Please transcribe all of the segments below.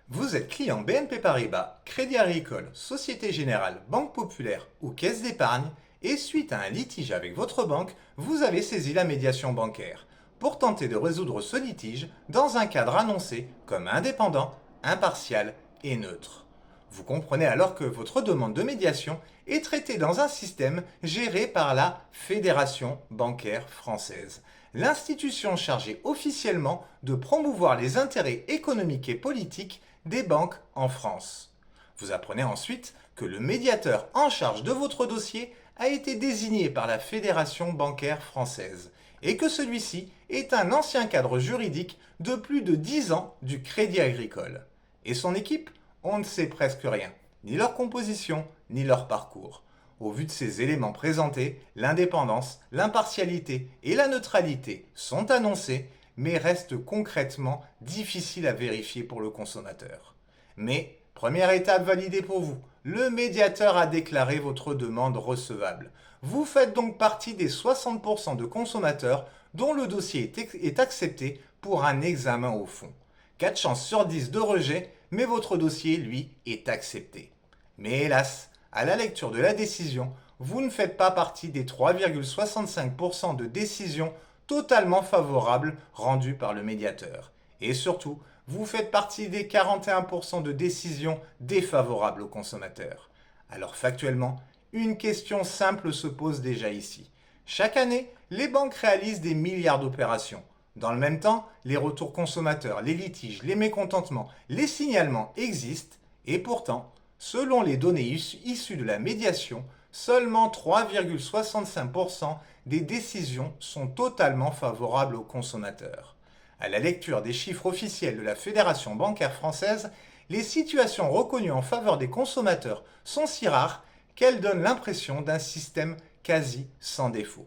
Vous êtes client BNP Paribas, Crédit Agricole, Société Générale, Banque Populaire ou Caisse d'épargne et suite à un litige avec votre banque, vous avez saisi la médiation bancaire pour tenter de résoudre ce litige dans un cadre annoncé comme indépendant, impartial et neutre. Vous comprenez alors que votre demande de médiation est traitée dans un système géré par la Fédération bancaire française, l'institution chargée officiellement de promouvoir les intérêts économiques et politiques des banques en France. Vous apprenez ensuite que le médiateur en charge de votre dossier a été désigné par la Fédération bancaire française et que celui-ci est un ancien cadre juridique de plus de 10 ans du Crédit Agricole. Et son équipe, on ne sait presque rien, ni leur composition, ni leur parcours. Au vu de ces éléments présentés, l'indépendance, l'impartialité et la neutralité sont annoncés, mais restent concrètement difficiles à vérifier pour le consommateur. Mais, première étape validée pour vous, le médiateur a déclaré votre demande recevable. Vous faites donc partie des 60% de consommateurs dont le dossier est accepté pour un examen au fond. 4 chances sur 10 de rejet, mais votre dossier, lui, est accepté. Mais hélas, à la lecture de la décision, vous ne faites pas partie des 3,65% de décisions totalement favorables rendues par le médiateur. Et surtout, vous faites partie des 41% de décisions défavorables aux consommateurs. Alors factuellement, une question simple se pose déjà ici. Chaque année, les banques réalisent des milliards d'opérations. Dans le même temps, les retours consommateurs, les litiges, les mécontentements, les signalements existent et pourtant, selon les données issues de la médiation, seulement 3,65% des décisions sont totalement favorables aux consommateurs. À la lecture des chiffres officiels de la Fédération bancaire française, les situations reconnues en faveur des consommateurs sont si rares qu'elles donnent l'impression d'un système quasi sans défaut.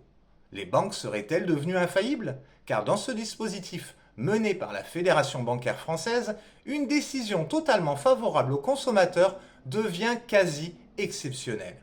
Les banques seraient-elles devenues infaillibles? Car dans ce dispositif mené par la Fédération bancaire française, une décision totalement favorable aux consommateurs devient quasi exceptionnelle.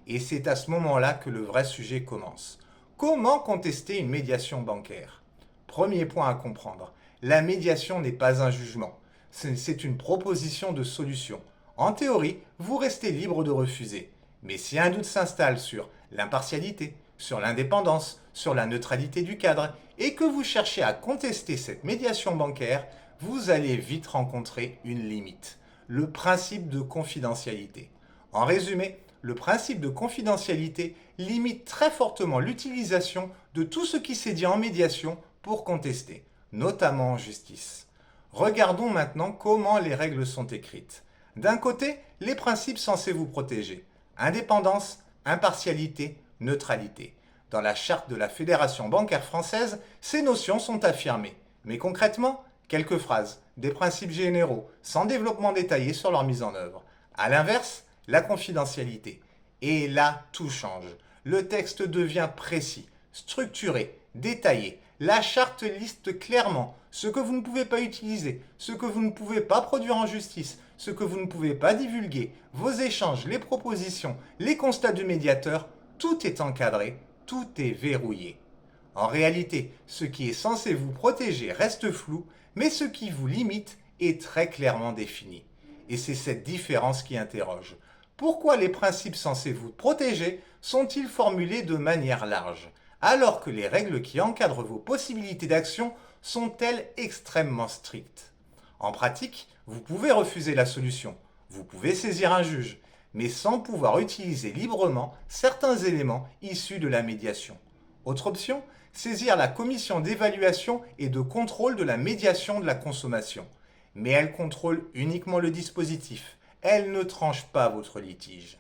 Et c'est à ce moment-là que le vrai sujet commence. Comment contester une médiation bancaire? Premier point à comprendre, la médiation n'est pas un jugement, c'est une proposition de solution. En théorie, vous restez libre de refuser. Mais si un doute s'installe sur l'impartialité, sur l'indépendance, sur la neutralité du cadre, et que vous cherchez à contester cette médiation bancaire, vous allez vite rencontrer une limite, le principe de confidentialité. En résumé, le principe de confidentialité limite très fortement l'utilisation de tout ce qui s'est dit en médiation pour contester, notamment en justice. Regardons maintenant comment les règles sont écrites. D'un côté, les principes censés vous protéger. Indépendance, impartialité, neutralité. Dans la charte de la Fédération bancaire française, ces notions sont affirmées. Mais concrètement, quelques phrases, des principes généraux, sans développement détaillé sur leur mise en œuvre. A l'inverse, la confidentialité. Et là, tout change. Le texte devient précis, structuré, détaillé. La charte liste clairement ce que vous ne pouvez pas utiliser, ce que vous ne pouvez pas produire en justice, ce que vous ne pouvez pas divulguer, vos échanges, les propositions, les constats du médiateur, tout est encadré, tout est verrouillé. En réalité, ce qui est censé vous protéger reste flou, mais ce qui vous limite est très clairement défini. Et c'est cette différence qui interroge. Pourquoi les principes censés vous protéger sont-ils formulés de manière large, alors que les règles qui encadrent vos possibilités d'action sont-elles extrêmement strictes? En pratique, vous pouvez refuser la solution, vous pouvez saisir un juge, mais sans pouvoir utiliser librement certains éléments issus de la médiation. Autre option, saisir la commission d'évaluation et de contrôle de la médiation de la consommation. Mais elle contrôle uniquement le dispositif, elle ne tranche pas votre litige.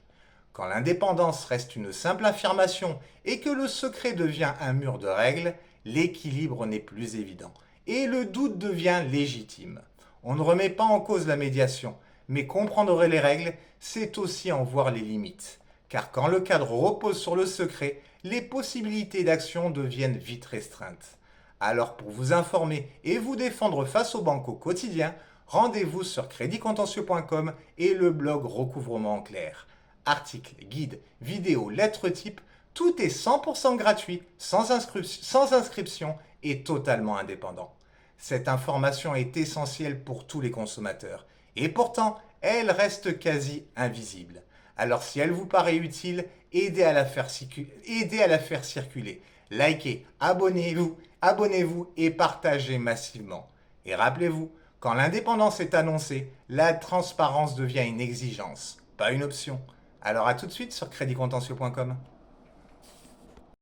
Quand l'indépendance reste une simple affirmation et que le secret devient un mur de règles, l'équilibre n'est plus évident et le doute devient légitime. On ne remet pas en cause la médiation, mais comprendre les règles, c'est aussi en voir les limites. Car quand le cadre repose sur le secret, les possibilités d'action deviennent vite restreintes. Alors pour vous informer et vous défendre face aux banques au quotidien, rendez-vous sur créditcontentieux.com et le blog Recouvrement en clair. Articles, guides, vidéos, lettres types, tout est 100% gratuit, sans inscription et totalement indépendant. Cette information est essentielle pour tous les consommateurs Et pourtant, elle reste quasi invisible. Alors si elle vous paraît utile, aidez à la faire circuler. Likez, abonnez-vous et partagez massivement. Et rappelez-vous, quand l'indépendance est annoncée, la transparence devient une exigence, pas une option. Alors à tout de suite sur créditcontentieux.com.